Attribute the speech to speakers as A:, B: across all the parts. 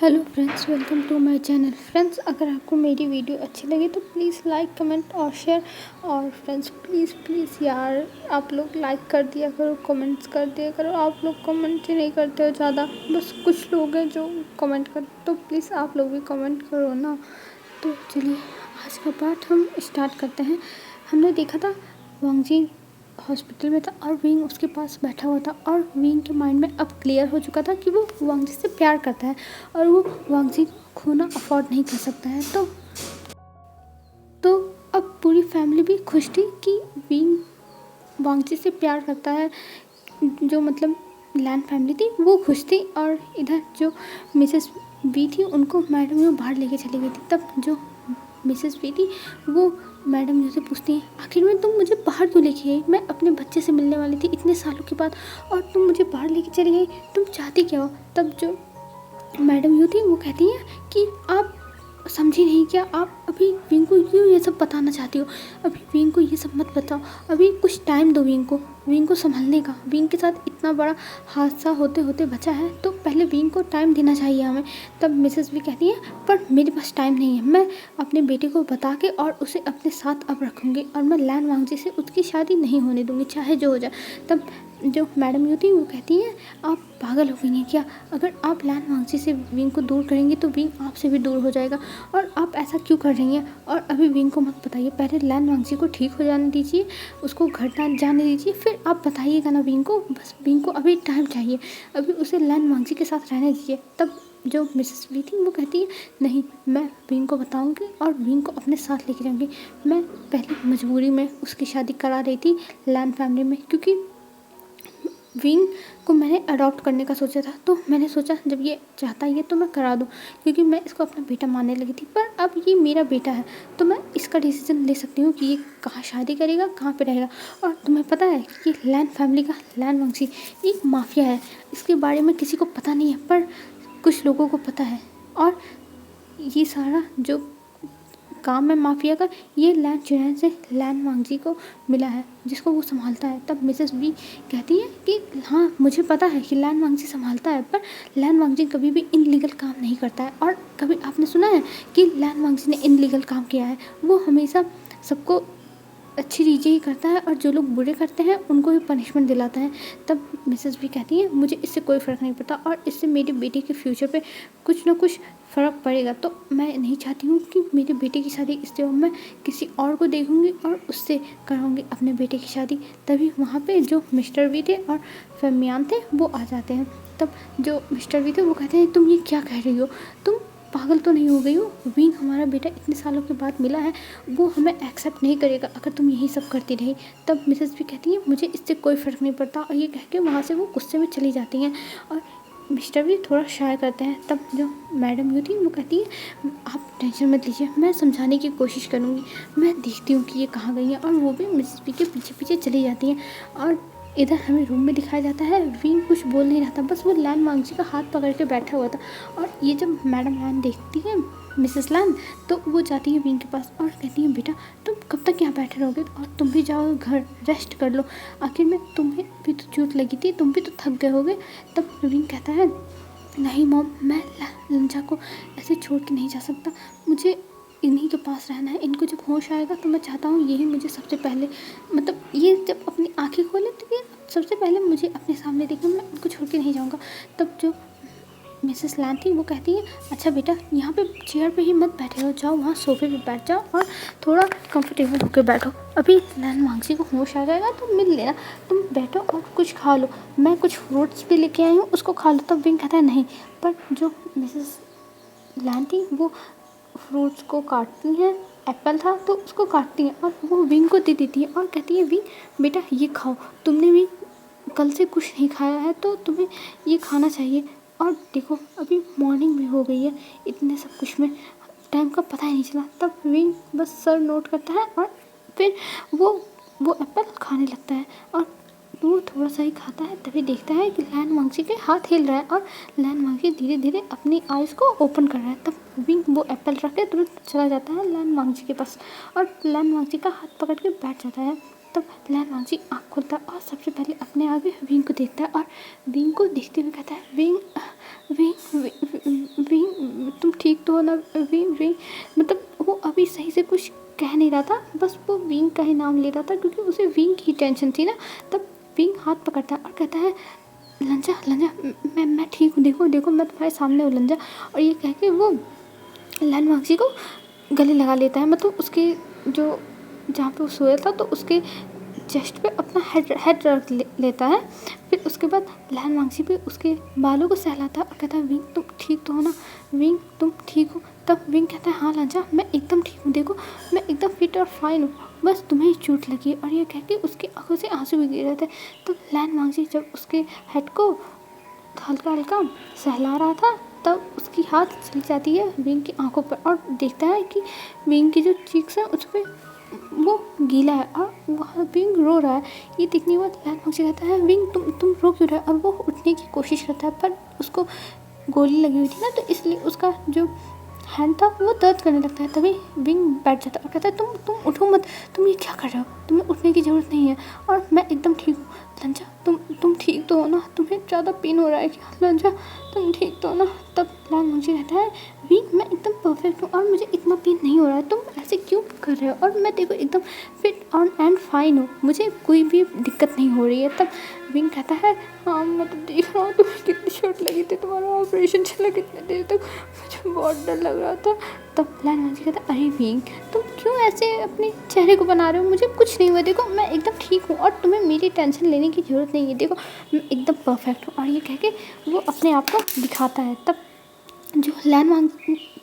A: Hello friends, welcome to my channel. Friends, अगर आपको मेरी वीडियो अच्छी लगे तो प्लीज़ लाइक, कमेंट और शेयर। और फ्रेंड्स, प्लीज़ यार, आप लोग लाइक कर दिया करो, कमेंट्स कर दिया करो। आप लोग कमेंट ही नहीं करते हो ज़्यादा, बस कुछ लोग हैं जो कमेंट करते, तो प्लीज़ आप लोग भी कमेंट करो ना। तो चलिए आज का पार्ट हम स्टार्ट करते हैं। हमने देखा था वांगजी हॉस्पिटल में था और विंग उसके पास बैठा हुआ था और विंग के माइंड में अब क्लियर हो चुका था कि वो वांगजी से प्यार करता है और वो वांगजी को खोना अफोर्ड नहीं कर सकता है। तो अब पूरी फैमिली भी खुश थी कि विंग वांगजी से प्यार करता है। जो मतलब लैन फैमिली थी वो खुश थी और इधर जो मिसेस बी थी उनको मैडम यू बाहर लेके चली गई थी। तब जो मिसेस बी थी वो मैडम यू से पूछती है, आखिर में तुम मुझे बाहर क्यों लेके गई? मैं अपने बच्चे से मिलने वाली थी इतने सालों के बाद और तुम मुझे बाहर लेके चली गई, तुम चाहती क्या हो? तब जो मैडम यू थी वो कहती हैं कि आप समझी नहीं क्या? आप अभी विंग को क्यों ये सब बताना चाहती हो? अभी विंग को ये सब मत बताओ, अभी कुछ टाइम दो विंग को संभलने का। विंग के साथ इतना बड़ा हादसा होते होते बचा है तो पहले विंग को टाइम देना चाहिए हमें। तब मिसेस भी कहती है, पर मेरे पास टाइम नहीं है, मैं अपने बेटे को बता के और उसे अपने साथ अब रखूँगी और मैं लैन वांगजी से उसकी शादी नहीं होने दूँगी, चाहे जो हो जाए। तब जो मैडम यू थी वो कहती है, आप पागल हो गई हैं क्या? अगर आप लैन वांगजी से विंग को दूर करेंगी तो विंग आपसे भी दूर हो जाएगा और आप ऐसा क्यों कर रही हैं? और अभी विंग को मत बताइए, पहले लैन वांगजी को ठीक हो जाने दीजिए, उसको घर ना जाने दीजिए, फिर आप बताइएगा ना विंग को। बस विंग को अभी टाइम चाहिए, अभी उसे लैन वांगजी के साथ रहने दीजिए। तब जो मिसेस बी थी वो कहती है, नहीं, मैं विंग को बताऊंगी और विंग को अपने साथ लेके जाऊंगी। मैं पहले मजबूरी में उसकी शादी करा रही थी लैन फैमिली में, क्योंकि विंग को मैंने अडॉप्ट करने का सोचा था, तो मैंने सोचा जब ये चाहता है तो मैं करा दूं, क्योंकि मैं इसको अपना बेटा मानने लगी थी। पर अब ये मेरा बेटा है तो मैं इसका डिसीजन ले सकती हूँ कि ये कहाँ शादी करेगा, कहाँ पे रहेगा। और तुम्हें पता है कि लैन फैमिली का लैन वंशी एक माफिया है, इसके बारे में किसी को पता नहीं है पर कुछ लोगों को पता है। और ये सारा जो काम है माफिया का, ये लैन चुनैन से लैन वांगजी को मिला है जिसको वो संभालता है। तब मिसेस बी कहती है कि हाँ, मुझे पता है कि लैन वांगजी संभालता है, पर लैन वांगजी कभी भी इनलीगल काम नहीं करता है। और कभी आपने सुना है कि लैन वांगजी ने इनलीगल काम किया है? वो हमेशा सबको अच्छी चीज़ें ही करता है और जो लोग बुरे करते हैं उनको भी पनिशमेंट दिलाता है। तब मिसेस भी कहती है, मुझे इससे कोई फ़र्क नहीं पड़ता और इससे मेरे बेटे के फ्यूचर पे कुछ ना कुछ फ़र्क पड़ेगा, तो मैं नहीं चाहती हूँ कि मेरे बेटे की शादी इससे हो। मैं किसी और को देखूँगी और उससे कराऊँगी अपने बेटे की शादी। तभी वहाँ पे जो मिस्टर भी थे और फरमियान थे वो आ जाते हैं। तब जो मिस्टर भी थे वो कहते हैं, तुम ये क्या कह रही हो? तुम पागल तो नहीं हो गई हो? विंग हमारा बेटा इतने सालों के बाद मिला है, वो हमें एक्सेप्ट नहीं करेगा अगर तुम यही सब करती रही। तब मिसेस भी कहती है, मुझे इससे कोई फ़र्क नहीं पड़ता, और ये कह के वहाँ से वो गुस्से में चली जाती हैं और मिस्टर भी थोड़ा शाय करते हैं। तब जो मैडम यू थी वो कहती है, आप टेंशन मत लीजिए, मैं समझाने की कोशिश करूँगी, मैं देखती हूँ कि ये कहाँ गई हैं। और वो भी मिसेस बी के पीछे पीछे चली जाती हैं। और इधर हमें रूम में दिखाया जाता है, विंग कुछ बोल नहीं रहा था, बस वो लैन वांगजी का हाथ पकड़ के बैठा हुआ था। और ये जब मैडम लैन देखती है, मिसेस लैन, तो वो जाती है विंग के पास और कहती है, बेटा तुम कब तक यहाँ बैठे रहोगे? और तुम भी जाओ घर, रेस्ट कर लो, आखिर में तुम्हें भी तो चोट लगी थी, तुम भी तो थक गए होगे। तब विंग कहता है, नहीं मॉम, मैं लंजा को ऐसे छोड़ के नहीं जा सकता, मुझे इन्हीं के पास रहना है। इनको जब होश आएगा तो मैं चाहता हूँ यही मुझे सबसे पहले, मतलब ये जब अपनी आंखें खोले तो ये सबसे पहले मुझे अपने सामने देखें, मैं इनको छोड़ के नहीं जाऊँगा। तब जो मिसेस लैन थी वो कहती है, अच्छा बेटा, यहाँ पे चेयर पे ही मत बैठे हो, जाओ वहाँ सोफे पे बैठ जाओ और थोड़ा कंफर्टेबल होकर बैठो, अभी लैन वांगजी को होश आ जाएगा तो मिल लेना, तुम बैठो और कुछ खा लो, मैं कुछ फ्रूट्स भी लेके आई हूँ, उसको खा लो। तब विंग कहता है नहीं। पर जो मिसेस लैन थी वो फ्रूट्स को काटती हैं, एप्पल था तो उसको काटती हैं और वो विंग को दे देती है और कहती है, विंग बेटा ये खाओ, तुमने भी कल से कुछ नहीं खाया है तो तुम्हें ये खाना चाहिए। और देखो अभी मॉर्निंग भी हो गई है, इतने सब कुछ में टाइम का पता ही नहीं चला। तब विंग बस सर नोट करता है और फिर वो एप्पल खाने लगता है और वो थोड़ा सा ही खाता है, तभी देखता है कि लैन वांगजी के हाथ हिल रहा है और लैन वांगजी धीरे धीरे अपनी आइज़ को ओपन कर रहा है। तब विंग वो एप्पल रख के तुरंत चला जाता है लैन वांगजी के पास और लैन वांगजी का हाथ पकड़ के बैठ जाता है। तब लैन वांगजी आँख खोलता है और सबसे पहले अपने आगे विंग को देखता है और विंग को देखते हुए कहता है, विंग विंग विंग ठीक तो हो ना विंग विंग। मतलब वो अभी सही से कुछ कह नहीं रहा था, बस वो विंग का ही नाम ले रहा था क्योंकि उसे विंग की टेंशन थी ना। तब विंग हाथ पकड़ता है और कहता है लंजा लंजा मैं ठीक हूँ, देखो देखो मैं तुम्हारे सामने हूँ लंजा। और ये कह के वो लैन वांगजी को गले लगा लेता है, मतलब उसके जो जहाँ पे वो सोया था तो उसके चेस्ट पे अपना हेड रख लेता है। फिर उसके बाद लैन वांगजी भी उसके बालों को सहलाता है और कहता है विंग तुम ठीक तो हो ना, विंग तुम ठीक हो। तब विंग कहता है हाँ लंजा मैं एकदम ठीक हूँ, देखो मैं एकदम फिट और फाइन हूँ, बस तुम्हें ही चोट लगी है। और ये कह के उसकी आंखों से आंसू भी गिर रहे थे। तब लैन वांगजी जब उसके हेड को हल्का हल्का सहला रहा था तब उसकी हाथ चली जाती है विंग की आंखों पर और देखता है कि विंग की जो चीक्स है उस पर वो गीला है और वहाँ विंग रो रहा है। ये देखने के बाद लैन वांगजी कहता है विंग तुम रो क्यों रहे हो। और वो उठने की कोशिश करता है पर उसको गोली लगी हुई थी ना, तो इसलिए उसका जो हैंड था वो दर्द करने लगता है। तभी विंग बैठ जाता है और कहता है तुम उठो मत, तुम ये क्या कर रहे हो, तुम्हें उठने की ज़रूरत नहीं है और मैं एकदम ठीक हूँ। लंजा तुम ठीक तो हो ना, तुम्हें ज़्यादा पेन हो रहा है क्या लंजा, तुम ठीक तो हो ना। तब लैन वांगजी कहता है विंग मैं एकदम परफेक्ट हूँ और मुझे इतना पेन नहीं हो रहा है, तुम ऐसे क्यों कर रहे हो, और मैं देखो एकदम फिट और एंड फाइन हूँ, मुझे कोई भी दिक्कत नहीं हो रही है। तब विंग कहता है हाँ मैं तो देख रहा हूँ तुम्हें कितनी चोट लगी थी, तुम्हारा ऑपरेशन चला कितने देर तक, मुझे बहुत डर लग रहा था। तब लैन वांगजी कहता अरे विंग तुम क्यों ऐसे अपने चेहरे को बना रहे हो, मुझे कुछ नहीं हुआ, देखो मैं एकदम ठीक हूँ और तुम्हें मेरी टेंशन लेने की ज़रूरत नहीं है, देखो मैं एकदम परफेक्ट हूँ। और ये कह के वो अपने आप को दिखाता है। तब जो लैन वांग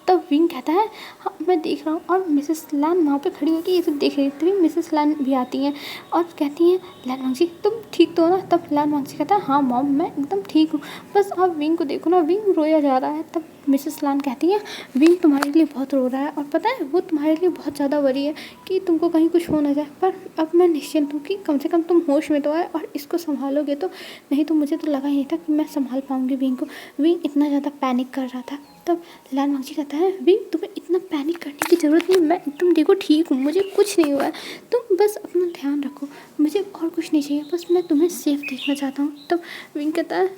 A: तब विंग कहता है हाँ मैं देख रहा हूँ। और मिसेस लैन वहाँ पे खड़ी होकर ये सब देख रही थी। मिसेस लैन भी आती हैं और कहती हैं लैन वांगजी तुम ठीक तो हो ना। तब लैन वांगजी कहता है हाँ मॉम मैं एकदम ठीक हूँ, बस आप विंग को देखो ना, विंग रोया जा रहा है। तब मिसेस लैन कहती हैं विंग तुम्हारे लिए बहुत रो रहा है और पता है वो तुम्हारे लिए बहुत ज़्यादा वरी है कि तुमको कहीं कुछ हो ना जाए, पर अब मैं निश्चिंत हूँ कि कम से कम तुम होश में तो आए और इसको संभालोगे तो, नहीं तो मुझे तो लगा ही नहीं था कि मैं संभाल पाऊँगी विंग को। विंग इतना ज़्यादा पैनिक कर रहा था। तब लैन वांगजी कहता है विंग तुम्हें इतना पैनिक करने की ज़रूरत नहीं, मैं एकदम देखो ठीक हूँ, मुझे कुछ नहीं हुआ है, तुम बस अपना ध्यान रखो, मुझे और कुछ नहीं चाहिए, बस मैं तुम्हें सेफ देखना चाहता हूँ। तब विंग कहता है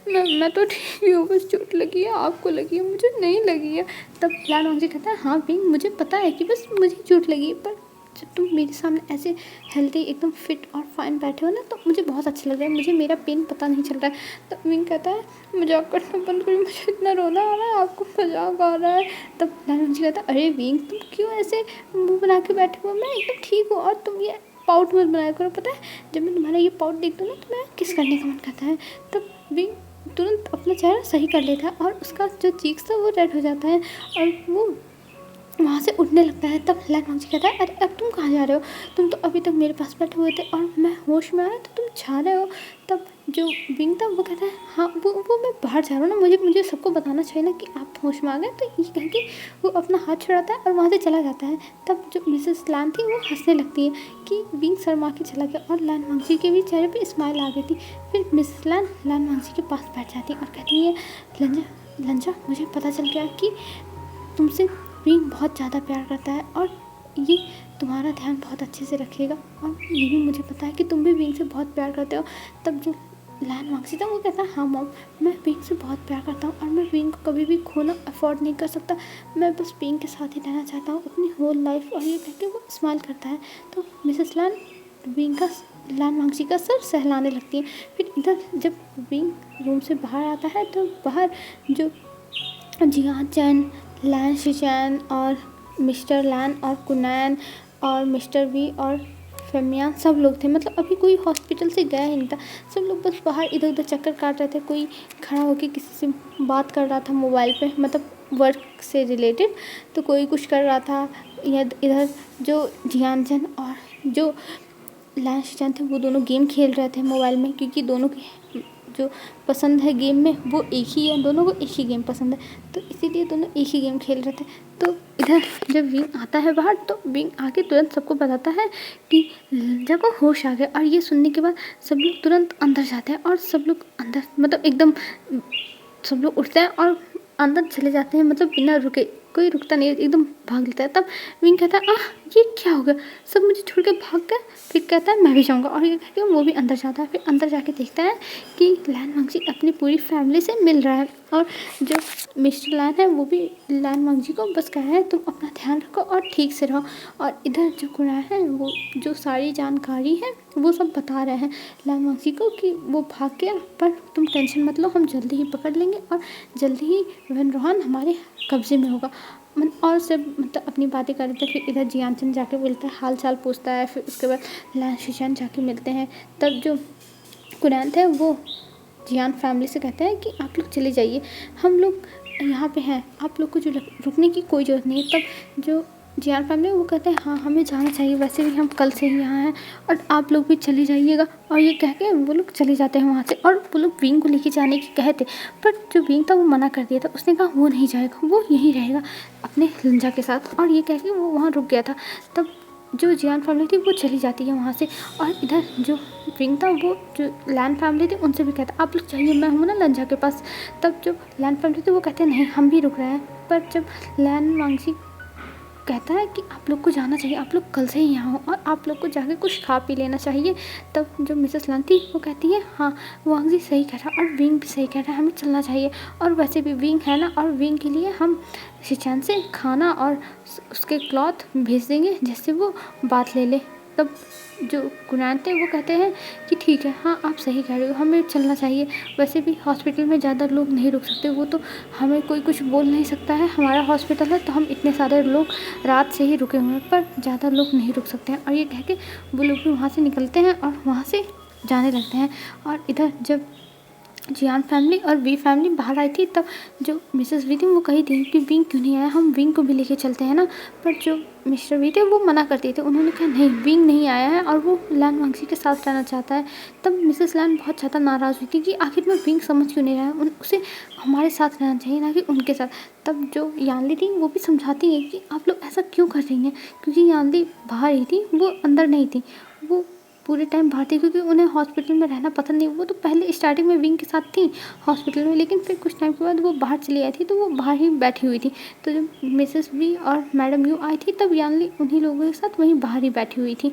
A: मैं तो ठीक ही हूँ, बस चोट लगी है, आपको लगी है, मुझे नहीं लगी है। तब लैन वांगजी कहता है हाँ विंग मुझे पता है कि बस मुझे चोट लगी है, पर जब तुम मेरे सामने ऐसे हेल्दी एकदम फिट और फाइन बैठे हो ना तो मुझे बहुत अच्छा लग रहा है, मुझे मेरा पेन पता नहीं चल रहा है। तब विंग कहता है मजाक करना बंद करो, मुझे इतना रोना आ रहा है, आपको मजाक आ रहा है। तब लैन वांगजी कहता है अरे विंग तुम क्यों ऐसे मुँह बना के बैठे हो, मैं एकदम ठीक हूँ और तुम ये पाउट मत बनाया करो, पता है जब मैं तुम्हारा ये पाउट देखती हूँ ना तो मैं किस करने का मन करता है। तब विंग तुरंत अपना चेहरा सही कर लेता है और उसका जो चीक्स था वो रेड हो जाता है और वो वहाँ से उठने लगता है। तब लैन वांगजी कहता है अरे अब तुम कहाँ जा रहे हो, तुम तो अभी तक मेरे पास बैठे हुए थे और मैं होश में आया तो तुम जा रहे हो। तब जो विंग था वो कहता है हाँ वो मैं बाहर जा रहा हूँ ना, मुझे सबको बताना चाहिए ना कि आप होश में आ गए, तो ये कह के वो अपना हाथ छुड़ाता है और वहाँ से चला जाता है। तब जो मिसेस लैन थी वो हंसने लगती है कि विंग शर्मा के चला गया और लैन वांगजी के भी चेहरे पर स्माइल आ गई थी। फिर मिसेस लैन वांगजी के पास बैठ जाती है और कहती है लंजा मुझे पता चल गया कि तुमसे विंग बहुत ज़्यादा प्यार करता है और ये तुम्हारा ध्यान बहुत अच्छे से रखेगा, और ये भी मुझे पता है कि तुम भी विंग से बहुत प्यार करते हो। तब जो लैन वांगजी था वो कहता है हाँ मॉम मैं विंग से बहुत प्यार करता हूँ और मैं विंग को कभी भी खोना अफोर्ड नहीं कर सकता, मैं बस विंग के साथ ही रहना चाहता हूँ अपनी होल लाइफ। और ये कह के वो स्माइल करता है। तो मिसेस लैन विंग का लैन वांगजी का सर सहलाने लगती है। फिर इधर जब विंग रूम से बाहर आता है तो बाहर जो जियान चैन लैन शिचैन और मिस्टर लैन और कुनैन और मिस्टर वी और फेमियान सब लोग थे, मतलब अभी कोई हॉस्पिटल से गया ही नहीं था, सब लोग बस बाहर इधर उधर चक्कर काट रहे थे। कोई खड़ा होकर किसी से बात कर रहा था मोबाइल पे, मतलब वर्क से रिलेटेड, तो कोई कुछ कर रहा था। इधर जो जियान चैन और जो लैन शिचैन थे वो दोनों गेम खेल रहे थे मोबाइल में, क्योंकि दोनों की जो पसंद है गेम में वो एक ही है, दोनों को एक ही गेम पसंद है, तो इसीलिए दोनों एक ही गेम खेल रहे थे। तो इधर जब विंग आता है बाहर तो विंग आके तुरंत सबको बताता है कि लंजा को होश आ गया। और ये सुनने के बाद सब लोग तुरंत अंदर जाते हैं और सब लोग अंदर मतलब एकदम सब लोग उठते हैं और अंदर चले जाते हैं, मतलब बिना रुके, कोई रुकता नहीं है, एकदम भाग लेता है। तब विंग कहता है ये क्या हो गया, सब मुझे छोड़ के भाग गए। फिर कहता है मैं भी जाऊँगा, और ये कह के वो भी अंदर जाता है। फिर अंदर जाके देखता है कि लैन वांगजी अपनी पूरी फैमिली से मिल रहा है, और जो मिस्टर लैन है वो भी लैन वांगजी को बस कह रहा है तुम अपना ध्यान रखो और ठीक से रहो। और इधर जो कुरान है वो जो सारी जानकारी है वो सब बता रहे हैं लैन वांगजी को कि वो भाग गया, पर तुम टेंशन मत लो, हम जल्दी ही पकड़ लेंगे और जल्दी ही वन रोहन हमारे कब्जे में होगा। और सब मतलब अपनी बातें कर रहे थे। फिर इधर जियानचंद जाके मिलता है, हाल चाल पूछता है। फिर उसके बाद लैन शिशान जाके मिलते हैं। तब जो कुरान थे वो जियान फैमिली से कहते हैं कि आप लोग चले जाइए, हम लोग यहाँ पे हैं, आप लोग को जो रुकने की कोई ज़रूरत नहीं है। तब जो जियान फैमिली वो कहते हैं हाँ हमें जाना चाहिए, वैसे भी हम कल से ही यहाँ हैं और आप लोग भी चले जाइएगा। और ये कह के वो लोग चले जाते हैं वहाँ से। और वो लोग विंग को लेके जाने की कहते, पर जो विंग था वो मना कर दिया था। उसने कहा वो नहीं जाएगा, वो यहीं रहेगा अपने लंजा के साथ। और ये कह के वो वहाँ रुक गया था। तब जो जियान फैमिली थी वो चली जाती है वहाँ से। और इधर जो विंग था वो जो लैन फैमिली थी उनसे भी कहता आप लोग चाहिए, मैं हूँ ना लंजा के पास। तब जो लैन फैमिली थी वो कहते हैं नहीं हम भी रुक रहे हैं। पर जब लैन वांगजी कहता है कि आप लोग को जाना चाहिए, आप लोग कल से ही यहाँ हो और आप लोग को जाके कुछ खा पी लेना चाहिए। तब जो मिसेस लैन थी वो कहती है हाँ वांगजी सही कह रहा है और विंग भी सही कह रहा है, हमें चलना चाहिए। और वैसे भी विंग है ना, और विंग के लिए हम शिचान से खाना और उसके क्लॉथ भेज देंगे जिससे वो बात ले ले। तब जो कुरान थे वो कहते हैं कि ठीक है हाँ आप सही कह रहे हो, हमें चलना चाहिए। वैसे भी हॉस्पिटल में ज़्यादा लोग नहीं रुक सकते, वो तो हमें कोई कुछ बोल नहीं सकता है, हमारा हॉस्पिटल है तो हम इतने सारे लोग रात से ही रुके हुए हैं, पर ज़्यादा लोग नहीं रुक सकते हैं। और ये कह के वो लोग भी वहाँ से निकलते हैं और वहाँ से जाने लगते हैं। और इधर जब जियान फैमिली और वी फैमिली बाहर आई थी, तब जो मिसेस वी थी वो कही थी कि विंग क्यों नहीं आया, हम विंग को भी लेके चलते हैं ना। पर जो मिस्टर वी थे वो मना करते थे, उन्होंने कहा नहीं विंग नहीं आया है और वो लैन वांगजी के साथ रहना चाहता है। तब मिसेस लैन बहुत ज़्यादा नाराज़ हुई थी कि आखिर में विंग समझ क्यों नहीं रहा है, उसे हमारे साथ रहना चाहिए ना कि उनके साथ। तब जो यानली थी वो भी समझाती है कि आप लोग ऐसा क्यों कर रही हैं, क्योंकि यानली बाहर ही थी, वो अंदर नहीं थी, वो पूरे टाइम बाहर थी क्योंकि उन्हें हॉस्पिटल में रहना पसंद नहीं। वो तो पहले स्टार्टिंग में विंग के साथ थी हॉस्पिटल में, लेकिन फिर कुछ टाइम के बाद वो बाहर चली आई थी, तो वो बाहर ही बैठी हुई थी। तो जब मिसेस वी और मैडम यू आई थी तब यानली उन्हीं लोगों के साथ वहीं बाहर ही बैठी हुई थी।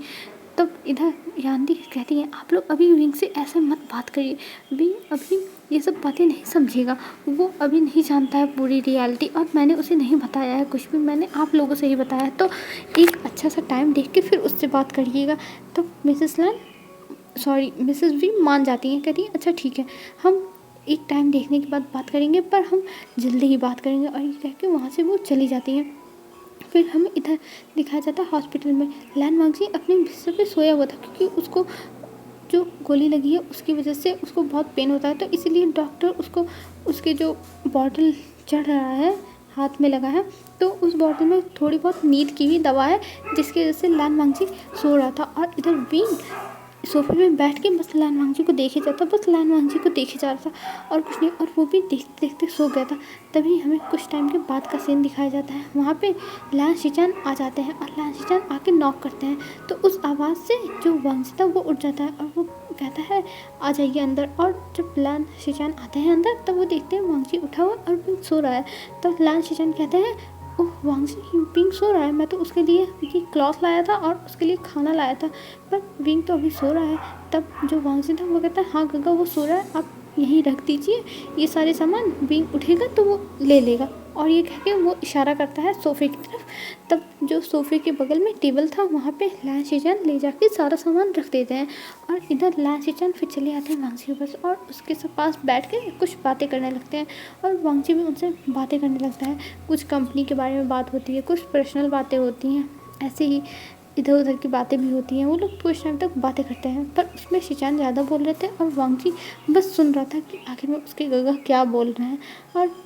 A: तब इधर यानली कहती है आप लोग अभी विंग से ऐसे मत बात करिए, विंग अभी ये सब बातें नहीं समझेगा, वो अभी नहीं जानता है पूरी रियलिटी और मैंने उसे नहीं बताया है कुछ भी, मैंने आप लोगों से ही बताया है। तो एक अच्छा सा टाइम देख के फिर उससे बात करिएगा। तो मिसेस वी मान जाती हैं, कहती हैं अच्छा ठीक है हम एक टाइम देखने के बाद बात करेंगे, पर हम जल्दी ही बात करेंगे। और ये कह के वहाँ से वो चली जाती हैं। फिर हमें इधर दिखाया जाता है हॉस्पिटल में लैन वांगजी अपने बिस्तर पे सोया हुआ था, क्योंकि उसको जो गोली लगी है उसकी वजह से उसको बहुत पेन होता है, तो इसीलिए डॉक्टर उसको उसके जो बॉटल चढ़ रहा है हाथ में लगा है, तो उस बॉटल में थोड़ी बहुत नींद की हुई दवा है जिसकी वजह से लैन वांगजी सो रहा था। और इधर विंग सोफे में बैठ के बस लैन वांगजी को देखे जाता, बस लैन वांगजी को देखे जा रहा था और कुछ नहीं, और वो भी देखते देखते सो गया था। तभी हमें कुछ टाइम के बाद का सीन दिखाया जाता है, वहाँ पे लैन शिचान आ जाते हैं और लैन शिचान आके नॉक करते हैं, तो उस आवाज़ से जो वांगजी था वो उठ जाता है और वो कहता है आ जाइए अंदर। और जब लैन शिचान आते हैं अंदर तब वो देखते हैं वांगजी उठा हुआ और विंग सो रहा है। तब लैन शिचान कहते हैं ओह वांगजी विंग सो रहा है, मैं तो उसके लिए ये क्लॉथ लाया था और उसके लिए खाना लाया था, पर विंग तो अभी सो रहा है। तब जो वांगजी था वो कहता है हाँ गग्गा वो सो रहा है, आप यहीं रख दीजिए ये सारे सामान, विंग उठेगा तो वो ले लेगा। और ये कह के वो इशारा करता है सोफ़े की तरफ। तब जो सोफ़े के बगल में टेबल था वहाँ पे लैन शिचान ले जाके सारा सामान रख देते हैं। और इधर लैन शिचान फिर चले आते हैं वांगजी के पास और उसके पास बैठ के कुछ बातें करने लगते हैं, और वांगजी भी उनसे बातें करने लगता है। कुछ कंपनी के बारे में बात होती है, कुछ पर्सनल बातें होती हैं, ऐसे ही इधर उधर की बातें भी होती हैं। वो लोग कुछ टाइम तक बातें करते हैं, पर उसमें शिचान ज़्यादा बोल रहे थे और वांगजी बस सुन रहा था कि आखिर में उसके गगा क्या बोल रहे हैं। और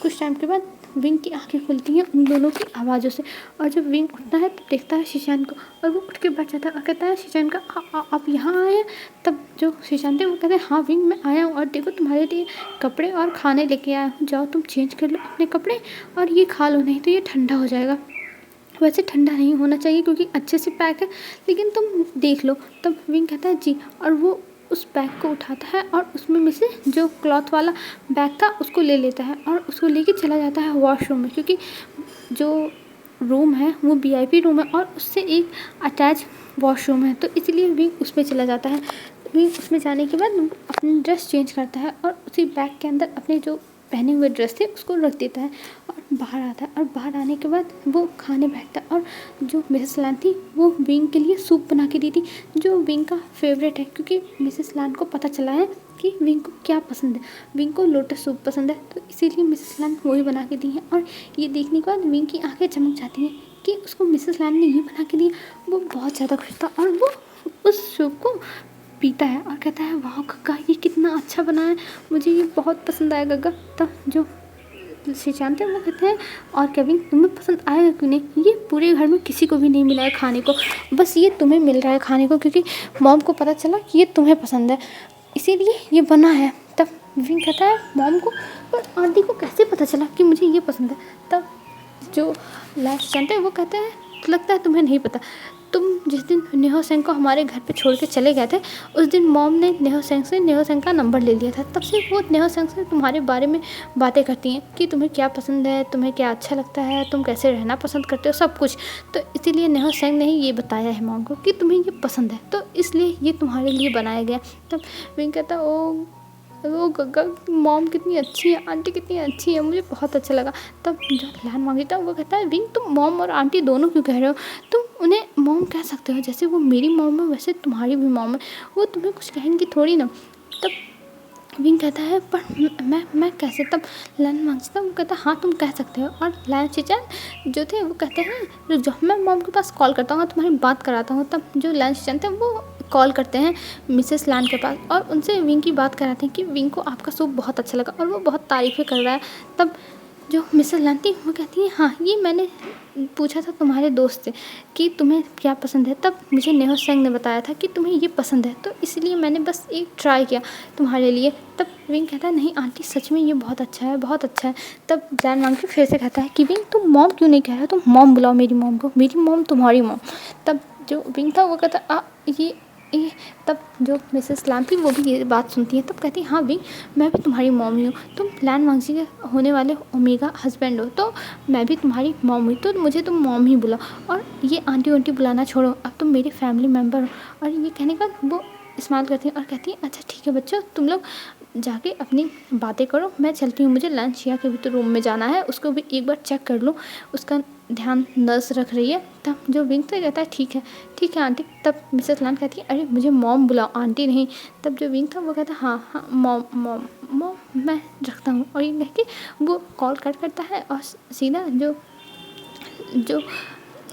A: कुछ टाइम के बाद विंग की आंखें खुलती हैं उन दोनों की आवाज़ों से, और जब विंग उठता है तो देखता है शिचान को और वो उठ के बैठ जाता है और कहता है शिचान का आप यहाँ आए हैं। तब जो शिचान थे वो कहते हैं हाँ विंग मैं आया हूँ और देखो तुम्हारे लिए कपड़े और खाने लेके आया हूँ, जाओ तुम चेंज कर लो अपने कपड़े और ये खा लो, नहीं तो ये ठंडा हो जाएगा। वैसे ठंडा नहीं होना चाहिए क्योंकि अच्छे से पैक है, लेकिन तुम देख लो। तब विंग कहता है जी, और वो उस बैग को उठाता है और उसमें में से जो क्लॉथ वाला बैग था उसको ले लेता है और उसको लेके चला जाता है वॉशरूम में, क्योंकि जो रूम है वो वीआईपी रूम है और उससे एक अटैच वॉशरूम है, तो इसलिए विंग उस पे चला जाता है। विंग उसमें जाने के बाद अपनी ड्रेस चेंज करता है और उसी बैग के अंदर अपने जो पहने हुए ड्रेस थे उसको रख देता है और बाहर आता है। और बाहर आने के बाद वो खाने बैठता है और जो मिसेस लान थी वो विंग के लिए सूप बना के दी थी, जो विंग का फेवरेट है, क्योंकि मिसेस लान को पता चला है कि विंग को क्या पसंद है। विंग को लोटस सूप पसंद है, तो इसीलिए मिसेस लान वही बना के दी है। और ये देखने के बाद विंग की आंखें चमक जाती हैं कि उसको मिसेस लान ने ये बना के दिया। वो बहुत ज़्यादा खुश था और वो उस सूप को पीता है और कहता है वाह गग्गा ये कितना अच्छा बना है, मुझे ये बहुत पसंद आया गग्गा। तब जो शिचान थे वो कहते हैं और केविन तुम्हें पसंद आएगा क्यों नहीं, ये पूरे घर में किसी को भी नहीं मिला है खाने को, बस ये तुम्हें मिल रहा है खाने को, क्योंकि मॉम को पता चला कि ये तुम्हें पसंद है इसीलिए ये बना है। तब विंग कहता है मॉम को, पर आंटी को कैसे पता चला कि मुझे ये पसंद है। तब जो लास्ट जानते हैं वो कहते हैं लगता है तुम्हें नहीं पता, तुम जिस दिन नेहो सेंग को हमारे घर पे छोड़ के चले गए थे उस दिन मॉम ने नेहो सेंग का नंबर ले लिया था, तब से वो नेहो सेंग से तुम्हारे बारे में बातें करती हैं कि तुम्हें क्या पसंद है, तुम्हें क्या अच्छा लगता है, तुम कैसे रहना पसंद करते हो, सब कुछ। तो इसीलिए नेहो सेंग ने ही ये बताया है मॉम को कि तुम्हें ये पसंद है, तो इसलिए ये तुम्हारे लिए बनाया गया। तब विंग कहता ओ गग्गा मॉम कितनी अच्छी है, आंटी कितनी अच्छी है, मुझे बहुत अच्छा लगा। तब जो लान मांगी था वो कहता है विंग तुम मॉम और आंटी दोनों क्यों कह रहे हो, तुम उन्हें मॉम कह सकते हो, जैसे वो मेरी मॉम है वैसे तुम्हारी भी मॉम है, वो तुम्हें कुछ कहेंगी थोड़ी ना। तब विंग कहता है पर मैं कैसे। तब लान मांगता वो कहता हाँ तुम कह सकते हो। और लान चिचन जो थे वो कहते हैं रुक जाओ मैं मॉम के पास कॉल करता हूँ तुम्हारी बात कराता हूँ। तब जो लान चिचन थे वो कॉल करते हैं मिसेस लान के पास और उनसे विंग की बात कराते हैं कि विंग को आपका सूप बहुत अच्छा लगा और वो बहुत तारीफ़ें कर रहा है। तब जो मिसेस लान थी वो कहती है हाँ ये मैंने पूछा था तुम्हारे दोस्त से कि तुम्हें क्या पसंद है, तब मुझे नेहो सेंग ने बताया था कि तुम्हें ये पसंद है, तो इसलिए मैंने बस एक ट्राई किया तुम्हारे लिए। तब विंग कहता है नहीं आंटी सच में ये बहुत अच्छा है, बहुत अच्छा है। तब लान मांग के फिर से कहता है कि विंग तुम मॉम क्यों नहीं कह रहे हो, तुम मॉम बुलाओ मेरी मॉम को, मेरी मॉम तुम्हारी मॉम। तब जो विंग था वो कहता ये तब जो मिसेस लान थी वो भी ये बात सुनती है। तब कहती है हाँ विंग मैं भी तुम्हारी मॉम ही हूँ, तुम लान वांगजी के होने वाले ओमेगा हस्बैंड हो, तो मैं भी तुम्हारी मॉम हुई, तो मुझे तुम मॉम ही बुलाओ और ये आंटी वांटी बुलाना छोड़ो, अब तुम मेरे फैमिली मेम्बर हो। और ये कहने का वो इस्तेमाल करती है और कहती है अच्छा ठीक है बच्चों तुम लोग जाके अपनी बातें करो, मैं चलती हूँ, मुझे लंच या के भी तो रूम में जाना है, उसको भी एक बार चेक कर लूँ, उसका ध्यान नर्स रख रही है। तब जो विंग तो कहता है ठीक है आंटी। तब मिसेस लान कहती है अरे मुझे मॉम बुलाओ आंटी नहीं। तब जो विंग था वो कहता है हाँ मॉम मॉम मॉम मैं रखता हूँ। और ये कह के वो कॉल कट करता है और सीधा जो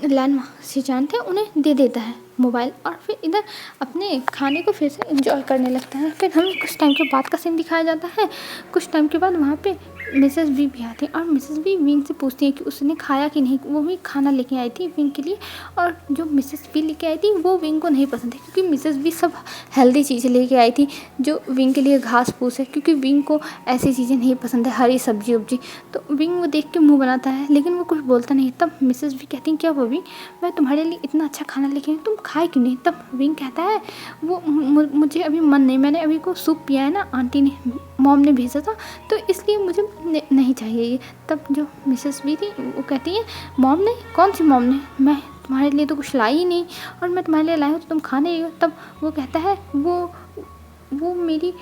A: लान शिजान थे उन्हें दे देता है मोबाइल और फिर इधर अपने खाने को फिर से एंजॉय करने लगता है। फिर हमें कुछ टाइम के बाद का सीन दिखाया जाता है। कुछ टाइम के बाद वहाँ पे मिसेस बी भी आती है और मिसेस बी विंग से पूछती है कि उसने खाया कि नहीं, वो भी खाना लेके आई थी विंग के लिए। और जो मिसेस बी लेके आई थी वो विंग को नहीं पसंद है, क्योंकि मिसेस बी सब हेल्दी चीज़ें लेके आई थी जो विंग के लिए घास फूस है, क्योंकि विंग को ऐसी चीज़ें नहीं पसंद है, हरी सब्जी उब्जी। तो विंग वो देख के मुँह बनाता है लेकिन वो कुछ बोलता नहीं। तब मिसेस बी कहती हैं क्या वो विंग मैं तुम्हारे लिए इतना अच्छा खाना लेके आई, तुम खाए क्यों नहीं। तब विंग कहता है वो मुझे अभी मन नहीं, मैंने अभी को सूप पिया है ना, आंटी ने मॉम ने भेजा था, तो इसलिए मुझे नहीं चाहिए ये। तब जो मिसेस बी थी वो कहती है मॉम ने, कौन सी मॉम ने, मैं तुम्हारे लिए तो कुछ लाई ही नहीं और मैं तुम्हारे लिए लाई हूँ तो तुम खाने ही हो। तब वो कहता है वो मेरी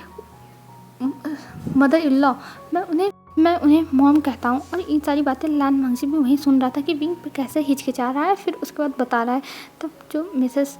A: मदर इन लॉ, मैं उन्हें मॉम कहता हूँ। और इन सारी बातें लान वांगजी भी वहीं सुन रहा था कि विंग पे कैसे हिचकिचा रहा है, फिर उसके बाद बता रहा है। तब जो मिसेस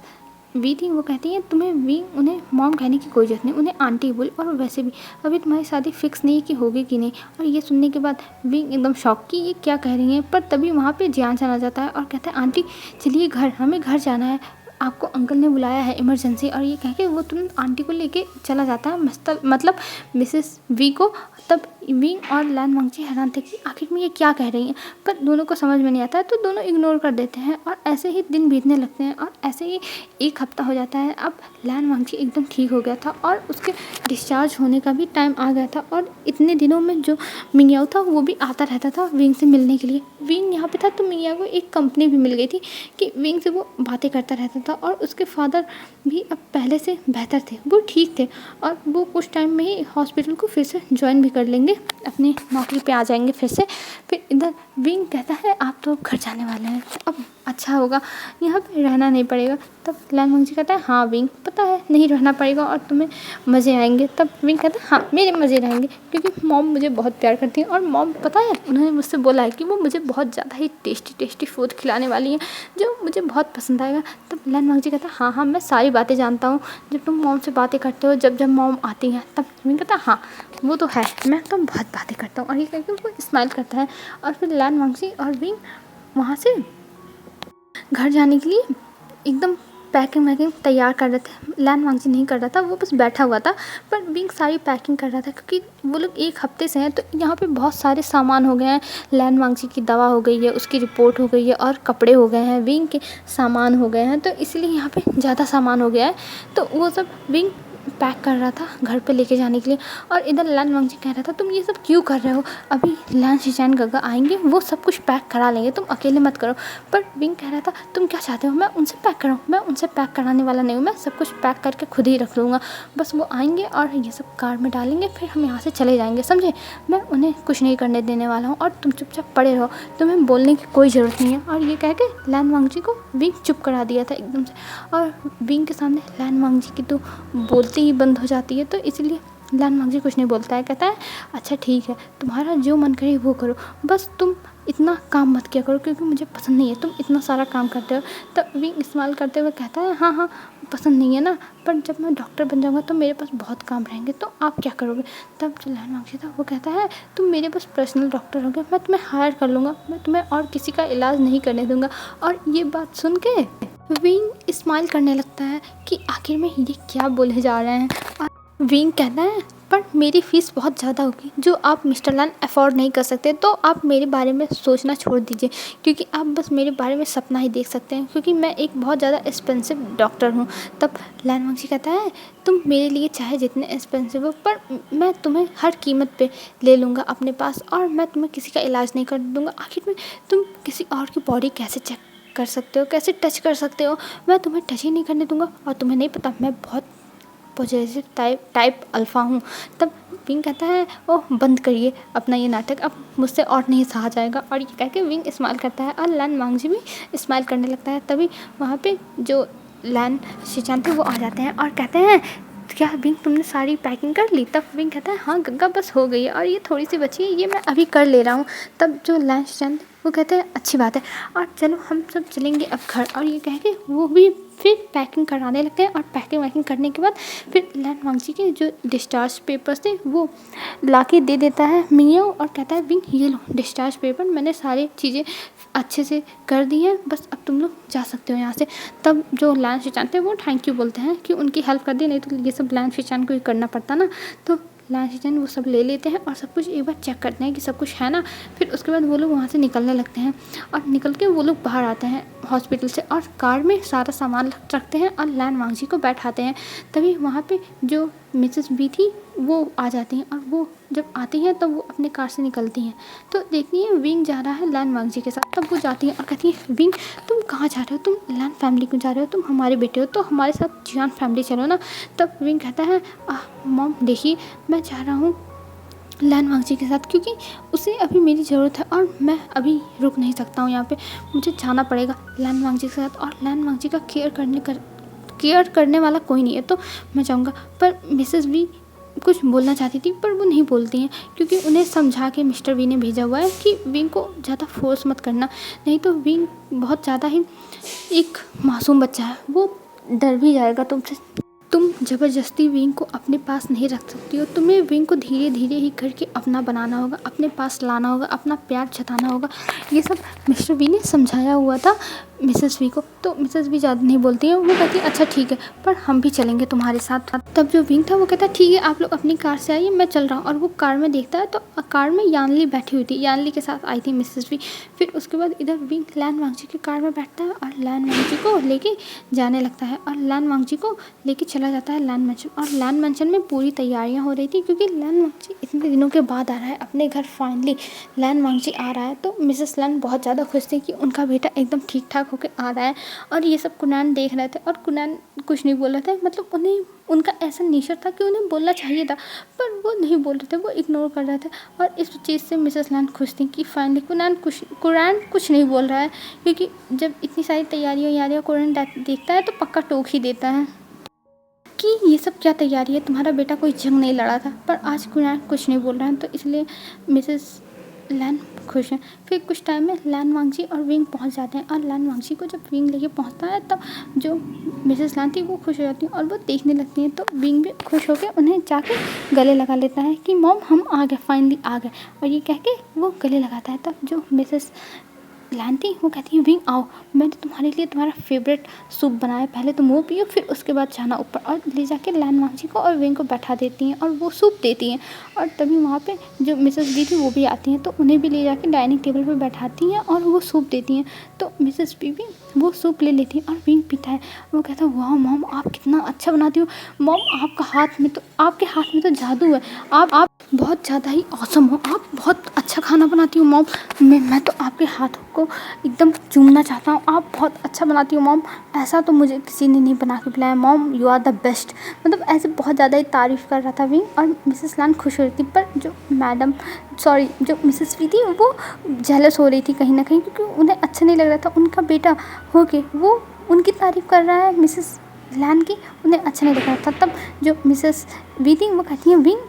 A: वी थी वो कहती है तुम्हें विंग उन्हें मॉम कहने की कोई जरूरत नहीं, उन्हें आंटी बोल, और वैसे भी अभी तुम्हारी शादी फिक्स नहीं कि होगी कि नहीं। और ये सुनने के बाद विंग एकदम शॉक की ये क्या कह रही है। पर तभी वहाँ पे जियान चला जाता है और कहता है आंटी चलिए घर, हमें घर जाना है, आपको अंकल ने बुलाया है इमरजेंसी। और ये कह के वो तुरंत आंटी को लेके चला जाता है मतलब मिसेस वी को। तब विंग और लान वांगजी हैरान थे कि आखिर में ये क्या कह रही हैं, पर दोनों को समझ में नहीं आता है तो दोनों इग्नोर कर देते हैं। और ऐसे ही दिन बीतने लगते हैं और ऐसे ही एक हफ्ता हो जाता है। अब लान वांगजी एकदम ठीक हो गया था और उसके डिस्चार्ज होने का भी टाइम आ गया था। और इतने दिनों में जो मिंगयाओ था वो भी आता रहता था विंग से मिलने के लिए। विंग यहाँ पे था तो मिंगयाओ को एक कंपनी भी मिल गई थी कि विंग से वो बातें करता रहता था। और उसके फादर भी अब पहले से बेहतर थे, वो ठीक थे और वो कुछ टाइम में ही हॉस्पिटल को फिर से ज्वाइन भी कर लेंगे। अपनी नौकरी पे आ जाएंगे फिर से। फिर इधर विंग कहता है आप तो घर जाने वाले हैं, अब अच्छा होगा, यहाँ पे रहना नहीं पड़ेगा। तब लैन वांगजी कहता है हाँ विंग पता है नहीं रहना पड़ेगा और तुम्हें मज़े आएंगे। तब विंग कहता है हाँ मेरे मज़े रहेंगे, क्योंकि मॉम मुझे बहुत प्यार करती है और मॉम पता है उन्होंने मुझसे बोला है कि वो मुझे बहुत ज़्यादा ही टेस्टी फूड खिलाने वाली हैं जो मुझे बहुत पसंद आएगा। तब लैन वांगजी कहता है हाँ हाँ मैं सारी बातें जानता हूँ, जब तुम मॉम से बातें करते हो, जब जब मॉम आती हैं। तब विंग कहता है हाँ वो तो है, मैं तो बहुत बातें करता हूँ। और ये कहकर वो स्माइल करता है और फिर लैन वांगजी और विंग वहाँ से घर जाने के लिए एकदम पैकिंग वैकिंग तैयार कर रहे थे। लैन वांगजी नहीं कर रहा था, वो बस बैठा हुआ था, पर विंग सारी पैकिंग कर रहा था क्योंकि वो लोग एक हफ्ते से हैं तो यहाँ पे बहुत सारे सामान हो गए हैं। लैन वांगजी की दवा हो गई है, उसकी रिपोर्ट हो गई है और कपड़े हो गए हैं, विंग के सामान हो गए हैं, तो इसलिए यहाँ पे ज़्यादा सामान हो गया है। तो वो सब विंग पैक कर रहा था घर पे लेके जाने के लिए। और इधर लैन वांगजी कह रहा था तुम ये सब क्यों कर रहे हो, अभी लैन शिनचैन गगा आएंगे वो सब कुछ पैक करा लेंगे, तुम अकेले मत करो। पर विंग कह रहा था तुम क्या चाहते हो मैं उनसे पैक कराऊँ, मैं उनसे पैक कराने वाला नहीं हूँ, मैं सब कुछ पैक करके खुद ही रख लूँगा, बस वो आएंगे और ये सब कार में डालेंगे फिर हम यहाँ से चले जाएंगे, समझे, मैं उन्हें कुछ नहीं करने देने वाला हूँ और तुम चुपचाप पड़े रहो, तुम्हें बोलने की कोई ज़रूरत नहीं है। और ये कह के लैन वांगजी को विंग चुप करा दिया था एकदम से। और विंग के सामने लैन वांगजी की तो बोलती ही बंद हो जाती है, तो इसलिए लैन वांगजी कुछ नहीं बोलता है, कहता है अच्छा ठीक है तुम्हारा जो मन करे वो करो, बस तुम इतना काम मत किया करो क्योंकि मुझे पसंद नहीं है तुम इतना सारा काम करते हो। तब विंग इस्तेमाल करते हुए कहता है हाँ हाँ पसंद नहीं है ना, पर जब मैं डॉक्टर बन जाऊँगा तो मेरे पास बहुत काम रहेंगे तो आप क्या करोगे। तब जो लैन वांगजी था वो कहता है तुम मेरे पास पर्सनल डॉक्टर होगे, मैं तुम्हें हायर कर लूँगा, मैं तुम्हें और किसी का इलाज नहीं करने दूँगा। और ये बात सुन के विंग स्माइल करने लगता है कि आखिर में ये क्या बोले जा रहे हैं। और विंग कहता है पर मेरी फ़ीस बहुत ज़्यादा होगी जो आप मिस्टर लैन अफोर्ड नहीं कर सकते, तो आप मेरे बारे में सोचना छोड़ दीजिए क्योंकि आप बस मेरे बारे में सपना ही देख सकते हैं क्योंकि मैं एक बहुत ज़्यादा एक्सपेंसिव डॉक्टर हूँ। तब लैन वांगजी कहता है तुम मेरे लिए चाहे जितने एक्सपेंसिव हो पर मैं तुम्हें हर कीमत पे ले लूँगा अपने पास और मैं तुम्हें किसी का इलाज नहीं कर दूँगा। आखिर में तुम किसी और की बॉडी कैसे चेक कर सकते हो, कैसे टच कर सकते हो, मैं तुम्हें टच ही नहीं करने दूँगा। और तुम्हें नहीं पता मैं बहुत पॉजिटिव टाइप अल्फ़ा हूँ। तब विंग कहता है ओह बंद करिए अपना ये नाटक, अब मुझसे और नहीं सहा जाएगा। और ये कह के विंग स्माइल करता है और लैन वांगजी भी स्माइल करने लगता है। तभी वहाँ पे जो लैन शिनचैन थे वो आ जाते हैं और कहते हैं क्या विंग तुमने सारी पैकिंग कर ली। तब विंग कहता है हाँ गंगा बस हो गई है और ये थोड़ी सी बची है, ये मैं अभी कर ले रहा हूँ। तब जो लैन शिनचैन वो कहते हैं अच्छी बात है और चलो हम सब चलेंगे अब घर। और ये कह के वो भी फिर पैकिंग कराने लगते हैं और पैकिंग वैकिंग करने के बाद फिर लैन वांगजी के जो डिस्चार्ज पेपर्स थे वो ला के दे देता है मियाओ और कहता है विंग ये लो डिस्चार्ज पेपर, मैंने सारी चीज़ें अच्छे से कर दी हैं, बस अब तुम लोग जा सकते हो यहाँ से। तब जो लैन शिनचैन थे वो थैंक यू बोलते हैं कि उनकी हेल्प कर दी, नहीं तो ये सब लैन शिनचैन को ही करना पड़ता ना। तो लैन शिनचैन वो सब ले लेते हैं और सब कुछ एक बार चेक करते हैं कि सब कुछ है ना। फिर उसके बाद वो लोग वहाँ से निकलने लगते हैं और निकल के वो लोग बाहर आते हैं हॉस्पिटल से और कार में सारा सामान रखते हैं और लैन वांगजी को बैठाते हैं। तभी वहाँ पे जो मिसेस बी थी वो आ जाती हैं और वो जब आती हैं तब वो अपने कार से निकलती हैं। तो देखती हैं विंग जा रहा है लैन वांगजी के साथ। तब वो जाती हैं और कहती हैं विंग तुम कहाँ जा रहे हो, तुम लैन फैमिली क्यों जा रहे हो, तुम हमारे बेटे हो तो हमारे साथ जियान फैमिली चलो ना। तब विंग कहता है मॉम देखिए मैं जा रहा हूँ लैन वांगजी के साथ क्योंकि उसे अभी मेरी ज़रूरत है और मैं अभी रुक नहीं सकता हूँ यहाँ पे, मुझे जाना पड़ेगा लैन वांगजी के साथ। और लैन वांगजी का केयर करने वाला कोई नहीं है तो मैं जाऊँगा। पर मिसेस भी कुछ बोलना चाहती थी पर वो नहीं बोलती हैं क्योंकि उन्हें समझा के मिस्टर वी ने भेजा हुआ है कि विंग को ज़्यादा फोर्स मत करना, नहीं तो विंग बहुत ज़्यादा ही एक मासूम बच्चा है, वो डर भी जाएगा तुमसे। तुम ज़बरदस्ती विंग को अपने पास नहीं रख सकती हो, तुम्हें विंग को धीरे धीरे ही करके अपना बनाना होगा, अपने पास लाना होगा, अपना प्यार जताना होगा। ये सब मिस्टर वी ने समझाया हुआ था मिसेस वी को। तो मिसेस वी ज़्यादा नहीं बोलती है, वो कहती है अच्छा ठीक है पर हम भी चलेंगे तुम्हारे साथ। तब जो विंग था वो कहता है ठीक है आप लोग अपनी कार से आइए मैं चल रहा हूँ। और वो कार में देखता है तो कार में यानली बैठी हुई थी, यानली के साथ आई थी मिसेस वी। फिर उसके बाद इधर विंग लैन वांगजी की कार में बैठता है और लैन वांगजी को लेके जाने लगता है और लैन वांगजी को लेके चला जाता है लैन मैंशन। और लैन मैंशन में पूरी तैयारियां हो रही थी क्योंकि लैन वांगजी इतने दिनों के बाद आ रहा है अपने घर, फाइनली लैन वांगजी आ रहा है। तो मिसेस लैन बहुत ज़्यादा खुश थी कि उनका बेटा एकदम ठीक ठाक स्टक होके आ रहा है। और ये सब कुनैन देख रहे थे और कुनैन कुछ नहीं बोल रहे थे, मतलब उन्हें उनका ऐसा नेचर था कि उन्हें बोलना चाहिए था पर वो नहीं बोल रहे थे, वो इग्नोर कर रहे थे। और इस चीज़ से मिसेस लैन खुश थी कि फाइनली कुरैन कुछ नहीं बोल रहा है, क्योंकि जब इतनी सारी तैयारियाँ कुरैन देखता है तो पक्का टोक ही देता है कि ये सब क्या तैयारी है, तुम्हारा बेटा कोई जंग नहीं लड़ा था। पर आज कुरैन कुछ नहीं बोल रहा है, तो इसलिए मिसेस लैन खुश हैं। फिर कुछ टाइम में लैन वांगजी और विंग पहुंच जाते हैं और लैन वांगजी को जब विंग लेके पहुंचता है तब जो मिसेस लैन थी वो खुश हो जाती हैं और वो देखने लगती हैं। तो विंग भी खुश होकर उन्हें जाके गले लगा लेता है कि मॉम हम आ गए, फाइनली आ गए, और ये कह के वो गले लगाता है। तब जो मिसेस लैन थी वो कहती है विंग आओ, मैंने तुम्हारे लिए तुम्हारा फेवरेट सूप बनाया, पहले तुम वो पियो फिर उसके बाद जाना ऊपर। और ले जाके लैन वांगजी को और विंग को बैठा देती हैं और वो सूप देती हैं। और तभी वहाँ पे जो मिसेस बी थी वो भी आती हैं, तो उन्हें भी ले जाके डाइनिंग टेबल पे बैठाती हैं और वो सूप देती हैं। तो मिसेस बी भी वो सूप ले लेती है और विंग पीता है। वो कहता है वाह मॉम आप कितना अच्छा बनाती हो, मॉम आपके हाथ में तो जादू है, आप बहुत ज़्यादा ही ऑसम हो, आप बहुत अच्छा खाना बनाती हो मॉम, मैं तो आपके हाथों को एकदम चूमना चाहता हूँ, आप बहुत अच्छा बनाती हो मॉम, ऐसा तो मुझे किसी ने नहीं बना के पिलाया mom, you are the best. मतलब ऐसे बहुत ज़्यादा ही तारीफ़ कर रहा था विंग और मिसेस लैन खुश हो रही थी। पर जो मिसेस वी थी वो जेलस हो रही थी कहीं ना कहीं, क्योंकि उन्हें अच्छा नहीं लग रहा था उनका बेटा हो के वो उनकी तारीफ़ कर रहा है मिसेस लैन की, उन्हें अच्छा नहीं लग रहा था। तब जो मिसेस वी थी वो कहती हैं विंग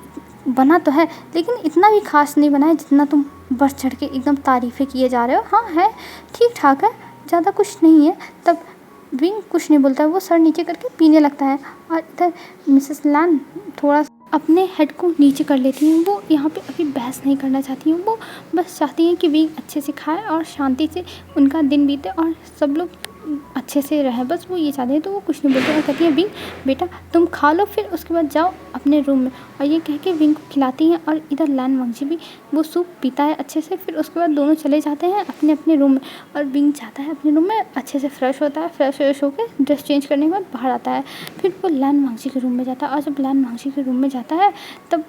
A: बना तो है लेकिन इतना भी खास नहीं बना है जितना तुम बढ़ चढ़ के एकदम तारीफ़ें किए जा रहे हो, हाँ है ठीक ठाक है, ज़्यादा कुछ नहीं है। तब विंग कुछ नहीं बोलता है, वो सर नीचे करके पीने लगता है। और इधर मिसेस लैन थोड़ा अपने हेड को नीचे कर लेती हैं, वो यहाँ पे अभी बहस नहीं करना चाहती हैं, वो बस चाहती हैं कि विंग अच्छे से खाए और शांति से उनका दिन बीते और सब लोग अच्छे से रहे, बस वो ये चाहते हैं। तो वो कुछ नहीं बोलते और कहती है विंग बेटा तुम खा लो फिर उसके बाद जाओ अपने रूम में, और ये कह के विंग को खिलाती हैं। और इधर लैन वांगजी भी वो सूप पीता है अच्छे से, फिर उसके बाद दोनों चले जाते हैं अपने अपने रूम में। और विंग जाता है अपने रूम में, अच्छे से फ्रेश होता है, फ्रेश होकर ड्रेस चेंज करने के बाद बाहर आता है, फिर वो लैन वांगजी के रूम में जाता है। और जब लैन वांगजी के रूम में जाता है तब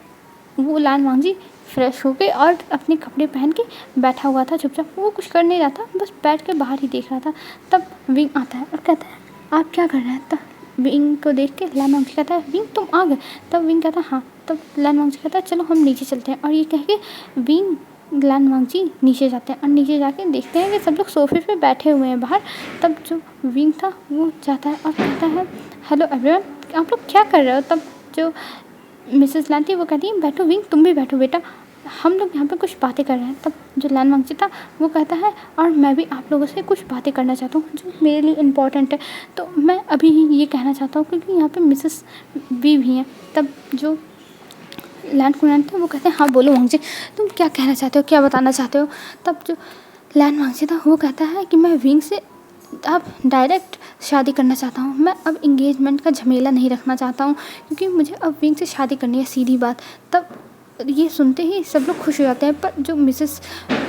A: वो लैन वांगजी फ्रेश हो के और अपने कपड़े पहन के बैठा हुआ था चुपचाप, वो कुछ कर नहीं रहा था, बस बैठ के बाहर ही देख रहा था। तब विंग आता है और कहता है आप क्या कर रहे हैं। तब विंग को देख के लैन वांगजी कहता है विंग तुम आ गए। तब विंग कहता है हाँ। तब लैन वांगजी कहता है चलो हम नीचे चलते हैं। और ये कह के विंग लैन वांगजी नीचे जाते हैं और नीचे जाके देखते हैं कि सब लोग सोफे पे बैठे हुए हैं बाहर। तब जो विंग था वो जाता है और कहता है हेलो एवरीवन, आप लोग क्या कर रहे हो। तब जो मिसेस लैन थी वो कहती है बैठो विंग तुम भी बैठो बेटा, हम लोग यहाँ पे कुछ बातें कर रहे हैं। तब जो लैन वांगजी था वो कहता है और मैं भी आप लोगों से कुछ बातें करना चाहता हूँ जो मेरे लिए इम्पोर्टेंट है, तो मैं अभी ही ये कहना चाहता हूँ क्योंकि यहाँ पे मिसेस वी भी हैं। तब जो लैन कुनैन थे वो कहते हैं हाँ बोलो वांगजी तुम क्या कहना चाहते हो, क्या बताना चाहते हो। तब जो लैन वांगजी था वो कहता है कि मैं विंग से अब डायरेक्ट शादी करना चाहता हूँ, मैं अब इंगेजमेंट का झमेला नहीं रखना चाहता हूँ क्योंकि मुझे अब विंग से शादी करनी है, सीधी बात। तब ये सुनते ही सब लोग खुश हो जाते हैं, पर जो मिसेस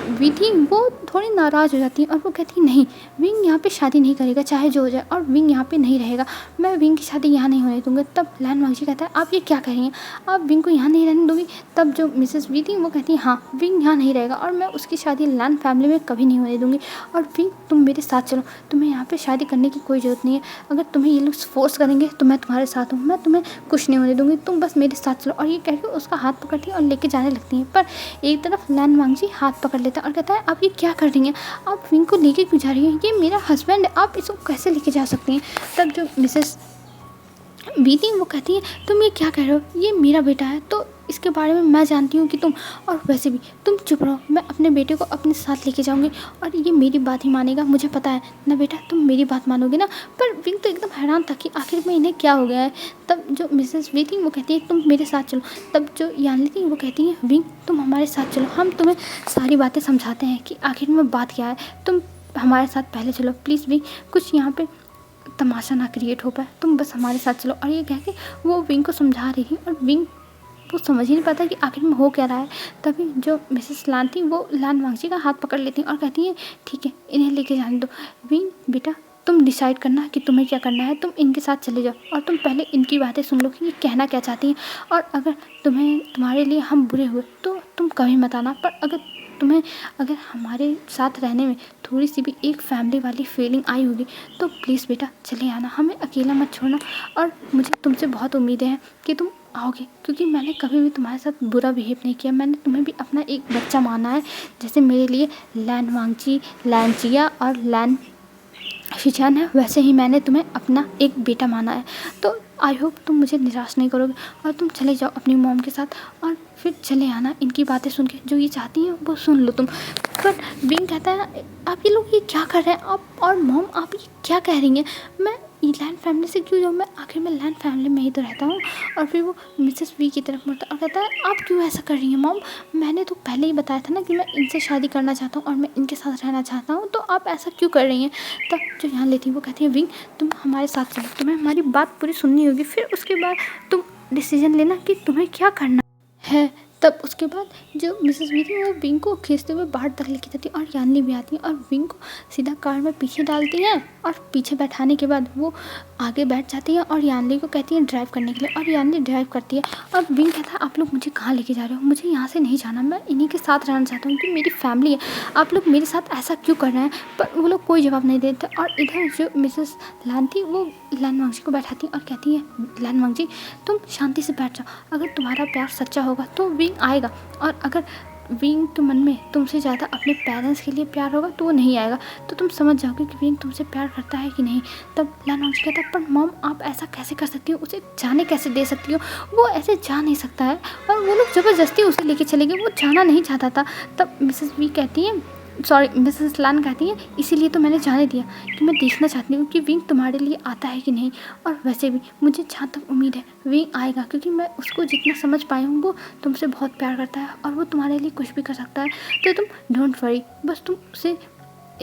A: वी थी वो थोड़ी नाराज़ हो जाती है और वो कहती है नहीं विंग यहाँ पे शादी नहीं करेगा चाहे जो हो जाए, और विंग यहाँ पे नहीं रहेगा, मैं विंग की शादी यहाँ नहीं होने दूँगा। तब लैन वांगजी कहता है आप ये क्या कह रही हैं, आप विंग को यहाँ नहीं रहने दोगी। तब जो मिसेस वी थी वो कहती है हाँ विंग यहाँ नहीं रहेगा और मैं उसकी शादी लैन फैमिली में कभी नहीं होने दूँगी, और विंग तुम मेरे साथ चलो, तुम्हें यहाँ पर शादी करने की कोई ज़रूरत नहीं है, अगर तुम्हें ये लोग फोर्स करेंगे तो मैं तुम्हारे साथ हूँ, मैं तुम्हें कुछ नहीं होने दूँगी, तुम बस मेरे साथ चलो। और ये कह के उसका हाथ पकड़ती है और लेके जाने लगती हैं। पर एक तरफ लैन वांगजी हाथ पकड़ लेता है और कहता है आप ये क्या कर रही हैं, आप विंग को लेके क्यों जा रही हैं, ये मेरा हस्बैंड है, आप इसको कैसे लेके जा सकती हैं। तब जो मिसेस बी थी वो कहती है तुम ये क्या कह रहे हो, ये मेरा बेटा है तो इसके बारे में मैं जानती हूँ कि तुम, और वैसे भी तुम चुप रहो, मैं अपने बेटे को अपने साथ लेके जाऊँगी और ये मेरी बात ही मानेगा, मुझे पता है ना बेटा तुम मेरी बात मानोगे ना। पर विंग तो एकदम हैरान था कि आखिर में इन्हें क्या हो गया है। तब जो मिसेस वी थी वो कहती है तुम मेरे साथ चलो। तब जो यानली थी वो कहती है विंग तुम हमारे साथ चलो, हम तुम्हें सारी बातें समझाते हैं कि आखिर में बात क्या है, तुम हमारे साथ पहले चलो प्लीज़ विंग, कुछ यहाँ पे तमाशा ना क्रिएट हो पाए, तुम बस हमारे साथ चलो। और ये कह के वो विंग को समझा रही थी और विंग वो समझ ही नहीं पाता कि आखिर में हो क्या रहा है। तभी जो मिसेस लैन थी वो लैन वांगजी का हाथ पकड़ लेती हैं और कहती हैं ठीक है इन्हें लेके जाने दो, विंग बेटा तुम डिसाइड करना कि तुम्हें क्या करना है, तुम इनके साथ चले जाओ और तुम पहले इनकी बातें सुन लो कि ये कहना क्या चाहती हैं, और अगर तुम्हारे लिए हम बुरे हुए तो तुम कभी मत आना, पर अगर तुम्हें अगर हमारे साथ रहने में थोड़ी सी भी एक फैमिली वाली फीलिंग आई होगी तो प्लीज़ बेटा चले आना, हमें अकेला मत छोड़ना। और मुझे तुमसे बहुत उम्मीदें हैं कि तुम आओगे, क्योंकि मैंने कभी भी तुम्हारे साथ बुरा बिहेव नहीं किया। मैंने तुम्हें भी अपना एक बच्चा माना है, जैसे मेरे लिए लैन वांगची, लैन चिया और लैन शिजान है, वैसे ही मैंने तुम्हें अपना एक बेटा माना है। तो आई होप तुम मुझे निराश नहीं करोगे और तुम चले जाओ अपनी मॉम के साथ और फिर चले आना। इनकी बातें सुन के जो ये चाहती हैं वो सुन लो तुम। पर विंग कहता है आप ये लोग ये क्या कर रहे हैं, आप और मॉम आप ये क्या कह रही हैं, मैं लैंड फैमिली से क्यों जाऊँ, मैं आखिर में लैंड फैमिली में ही तो रहता हूँ। और फिर वो मिसेस वी की तरफ मुड़ता और कहता है आप क्यों ऐसा कर रही हैं मॉम, मैंने तो पहले ही बताया था ना कि मैं इनसे शादी करना चाहता हूँ और मैं इनके साथ रहना चाहता हूँ, तो आप ऐसा क्यों कर रही हैं। तब जो यहाँ लेती है वो कहती है विंग तुम हमारे साथ चलो, तुम्हें हमारी बात पूरी सुननी होगी, फिर उसके बाद तुम डिसीजन लेना कि तुम्हें क्या करना है। तब उसके बाद जो मिसेस वी थी वो विंग को खींचते हुए बाहर तक लेके जाती है और यान्नी भी आती है और विंग को सीधा कार में पीछे डालती हैं और पीछे बैठाने के बाद वो आगे बैठ जाती है और यान्नी को कहती है ड्राइव करने के लिए, और यान्नी ड्राइव करती है। और विंग कहता है आप लोग मुझे कहाँ लेके जा रहे हो, मुझे यहाँ से नहीं जाना, मैं इन्हीं के साथ रहना चाहता हूँ कि मेरी फैमिली है, आप लोग मेरे साथ ऐसा क्यों कर रहे हैं। पर वो लोग कोई जवाब नहीं देते और इधर जो मिसेस लान थी वो लैन वांगजी को बैठाती है और कहती है लैन वांगजी तुम शांति से बैठ जाओ, अगर तुम्हारा प्यार सच्चा होगा तो विंग आएगा, और अगर विंग के मन में तुमसे ज़्यादा अपने पेरेंट्स के लिए प्यार होगा तो वो नहीं आएगा, तो तुम समझ जाओगे कि विंग तुमसे प्यार करता है कि नहीं। तब लैन वांगजी कहता है पर मॉम आप ऐसा कैसे कर सकती हो, उसे जाने कैसे दे सकती हो, वो ऐसे जा नहीं सकता है। और वो लोग ज़बरदस्ती उसे लेके चले गए, वो जाना नहीं चाहता था। तब मिसेस वी कहती है मिसेस लान कहती है इसीलिए तो मैंने जाने दिया कि मैं देखना चाहती हूँ कि विंग तुम्हारे लिए आता है कि नहीं, और वैसे भी मुझे जहाँ तक उम्मीद है विंग आएगा, क्योंकि मैं उसको जितना समझ पाई हूँ वो तुमसे बहुत प्यार करता है और वो तुम्हारे लिए कुछ भी कर सकता है। तो तुम डोंट वरी, बस तुम उसे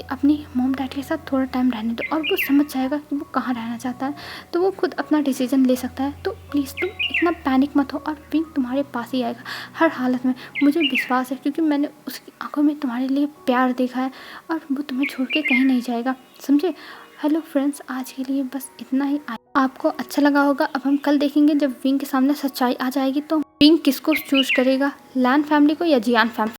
A: अपनी मॉम डैड के साथ थोड़ा टाइम रहने दो और वो समझ जाएगा कि वो कहाँ रहना चाहता है, तो वो खुद अपना डिसीजन ले सकता है। तो प्लीज़ तुम इतना पैनिक मत हो और विंग तुम्हारे पास ही आएगा हर हालत में, मुझे विश्वास है क्योंकि मैंने उसकी आंखों में तुम्हारे लिए प्यार देखा है और वो तुम्हें छोड़ के कहीं नहीं जाएगा, समझे। हेलो फ्रेंड्स, आज के लिए बस इतना ही। आपको अच्छा लगा होगा। अब हम कल देखेंगे जब विंग के सामने सच्चाई आ जाएगी तो विंग किसको चूज करेगा, लैन फैमिली को या जियान फैमिली।